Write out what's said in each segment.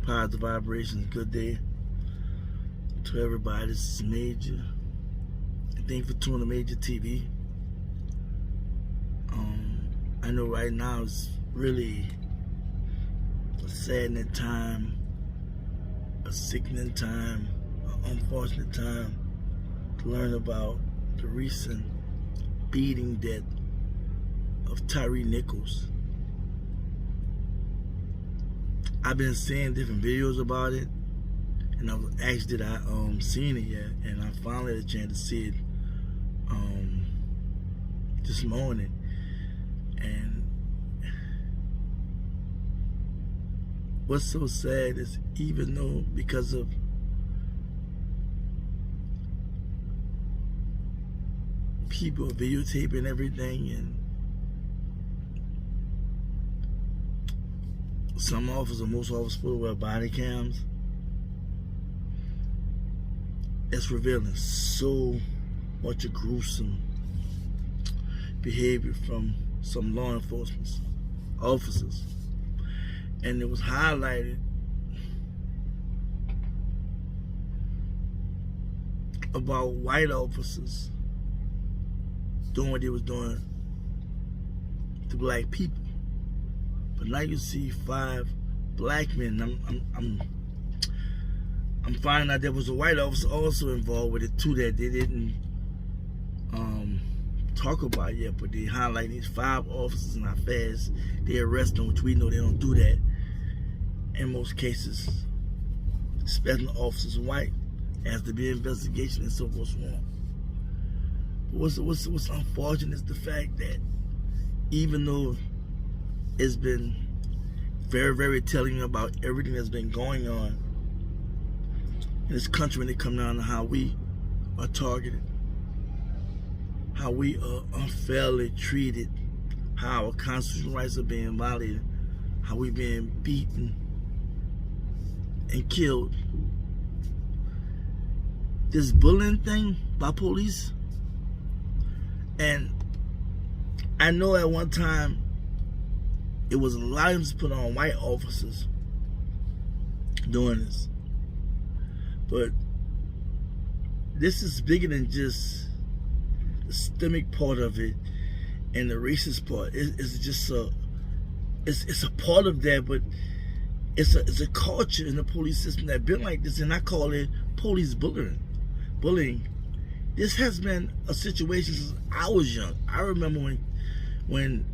Positive vibrations. Good day to everybody. This is Major. And thank you for tuning to Major TV. I know right now it's really a saddening time, a sickening time, an unfortunate time to learn about the recent beating death of Tyre Nichols. I've been seeing different videos about it, and I was asked did I seen it yet, and I finally had a chance to see it this morning. And what's so sad is, even though because of people videotaping everything, and some officers, most officers will wear body cams, it's revealing so much of gruesome behavior from some law enforcement officers. And it was highlighted about white officers doing what they was doing to black people. But now you see 5 black men. I'm finding out there was a white officer also involved with it too that they didn't talk about yet, but they highlight these 5 officers in how fast they arrest them, which we know they don't do that in most cases, especially officers white. There has to be an investigation and so forth. What's unfortunate is the fact that even though it's been very, very telling about everything that's been going on in this country when it comes down to how we are targeted, how we are unfairly treated, how our constitutional rights are being violated, how we're being beaten and killed. This bullying thing by police, and I know at one time it was a lot of emphasis put on white officers doing this, but this is bigger than just the systemic part of it and the racist part. It's just it's a part of that, but it's a culture in the police system that been like this, and I call it police bullying. This has been a situation since I was young. I remember when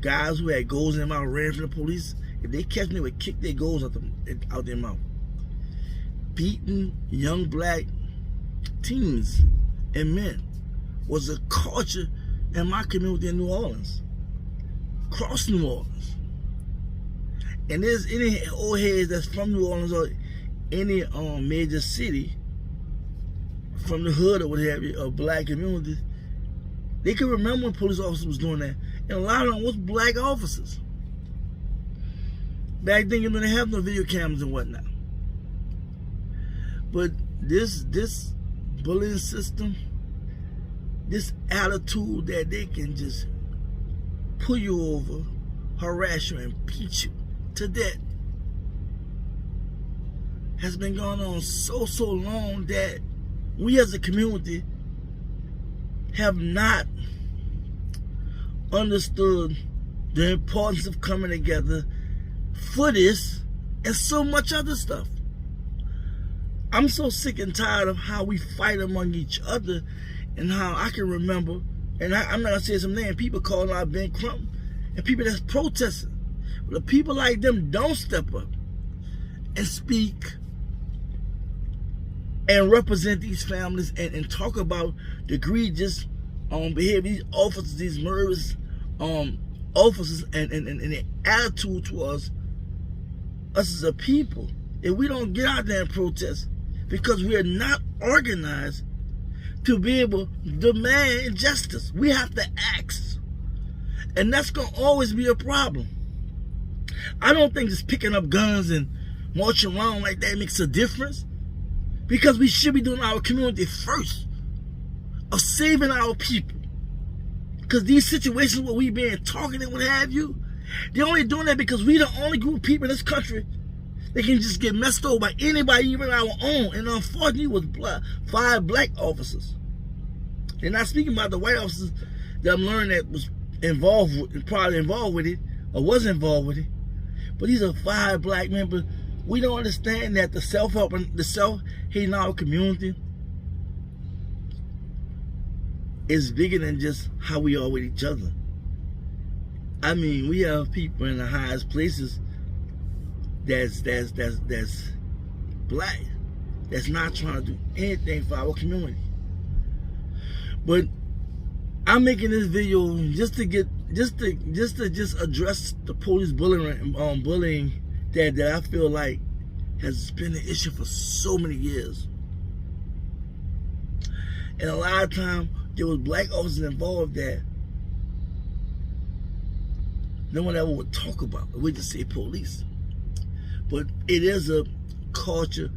guys who had goals in their mouth ran from the police. If they catch me, they would kick their goals out their mouth. Beating young black teens and men was a culture in my community in New Orleans, across New Orleans. And there's any old heads that's from New Orleans or any major city from the hood or what have you, or black community, they can remember when police officers was doing that. And a lot of them was black officers. Back then, you know, they have no video cameras and whatnot. But this bullying system, this attitude that they can just pull you over, harass you, and beat you to death, has been going on so long that we as a community have not understood the importance of coming together for this and so much other stuff. I'm so sick and tired of how we fight among each other, and how I can remember, and I'm not going to say some name, people calling out Ben Crump and people that's protesting. But the people like them don't step up and speak and represent these families and talk about the egregious behavior, these officers, these murderous officers, and their attitude towards us as a people. If we don't get out there and protest, because we are not organized to be able to demand justice, we have to ask. And that's going to always be a problem. I don't think just picking up guns and marching around like that makes a difference, because we should be doing our community first, of saving our people. Because these situations where we being targeted, what have you, they're only doing that because we the only group of people in this country They can just get messed over by anybody, even our own. And unfortunately, it was 5 black officers. They're not speaking about the white officers that I'm learning that was probably involved with it, or was involved with it. But these are 5 black men. But we don't understand that the self-help and the self-hate in our community is bigger than just how we are with each other. I mean, we have people in the highest places that's black, that's not trying to do anything for our community. But I'm making this video just to address the police bullying that I feel like has been an issue for so many years. And a lot of times there was black officers involved that no one ever would talk about. We just say police. But it is a culture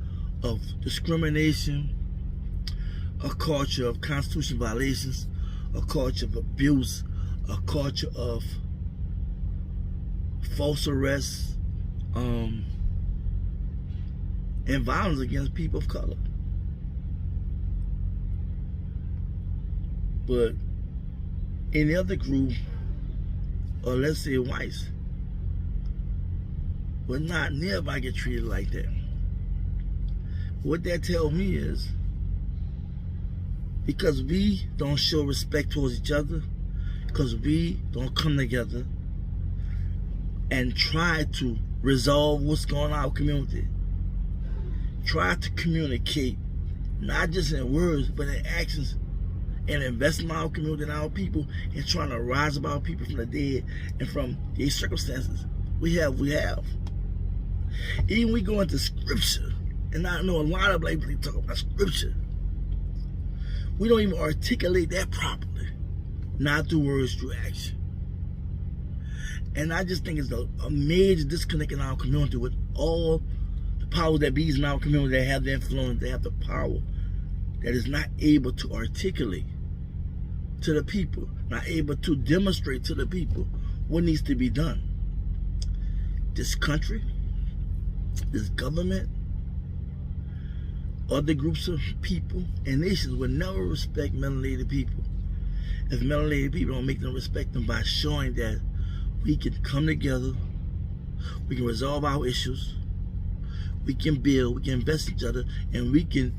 of discrimination, a culture of constitutional violations, a culture of abuse, a culture of false arrests, and violence against people of color. But in the other group, or let's say whites, but not nearby get treated like that. What that tells me is, because we don't show respect towards each other, because we don't come together and try to resolve what's going on in our community, try to communicate, not just in words, but in actions, and invest in our community and our people, and trying to rise up our people from the dead and from these circumstances. We have. Even we go into scripture, and I know a lot of black people talk about scripture. We don't even articulate that properly, not through words, through action. And I just think it's a major disconnect in our community with all the powers that be in our community that have the influence, they have the power, that is not able to articulate to the people, not able to demonstrate to the people what needs to be done. This country, this government, other groups of people and nations will never respect melanated people if melanated people don't make them respect them by showing that we can come together, we can resolve our issues, we can build, we can invest in each other, and we can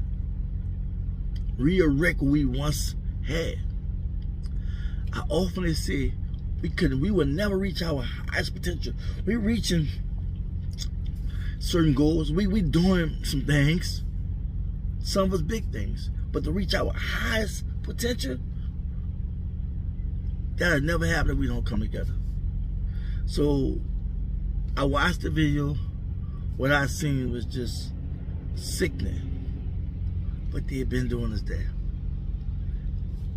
re-erect what we once had. I often say we will never reach our highest potential. We're reaching certain goals. We doing some things, some of us big things, but to reach our highest potential, that'll never happen if we don't come together. So I watched the video. What I seen was just sickening. But they've been doing this there.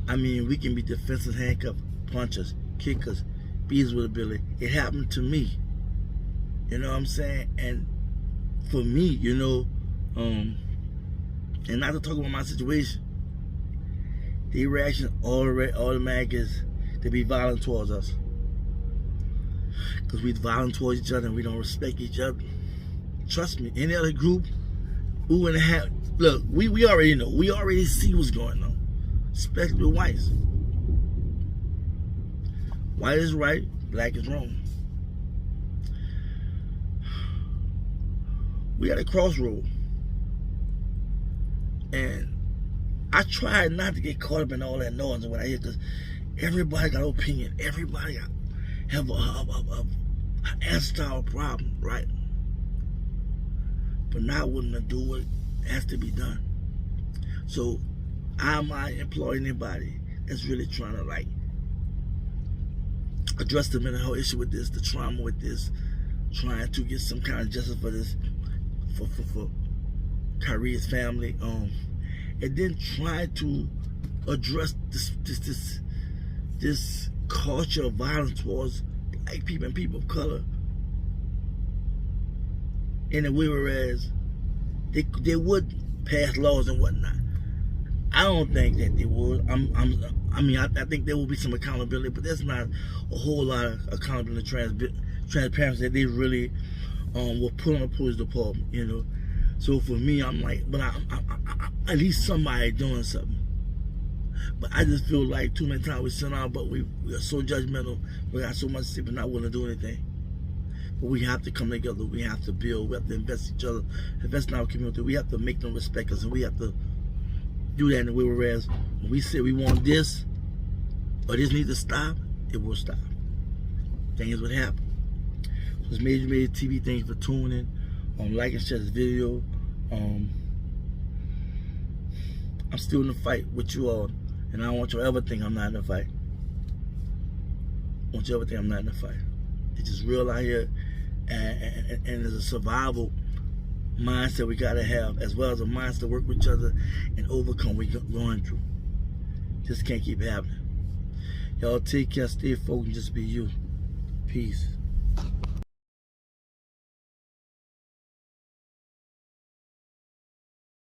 I mean, we can be defensive, handcuffed, punchers, kickers, beats with ability. It happened to me. You know what I'm saying? And for me, you know, and not to talk about my situation, the reaction automatic is to be violent towards us. Because we violent towards each other and we don't respect each other. Trust me, any other group, who in the hat, look, we already know. We already see what's going on, especially with whites. White is right, black is wrong. We at a crossroad. And I try not to get caught up in all that noise and what I hear, because everybody got an opinion. Everybody have an answer to our problem, right? But not willing to do what has to be done. So I might employ anybody that's really trying to like address the mental health issue with this, the trauma with this, trying to get some kind of justice for this, for Kyree's family, and then try to address this culture of violence towards black people and people of color in a way, whereas they would pass laws and whatnot. I don't think that they would. I think there will be some accountability, but there's not a whole lot of accountability and transparency that they really will put on the police department, you know. So for me, I'm like, but I at least somebody doing something. But I just feel like too many times we sit down, but we are so judgmental. We got so much to say, but not willing to do anything. But we have to come together. We have to build. We have to invest in each other, invest in our community. We have to make them respect us, and we have to do that in the way. Whereas when we say we want this or this needs to stop, it will stop. Things would happen. So it's Major TV. Thank you for tuning in. Like and share this video. I'm still in the fight with you all, and I don't want you to ever think I'm not in the fight. I want you to ever think I'm not in the fight. It's just real out here, and there's a survival mindset we gotta have, as well as a mindset to work with each other and overcome what we're going through. Just can't keep happening. Y'all take care, stay focused, just be you. Peace.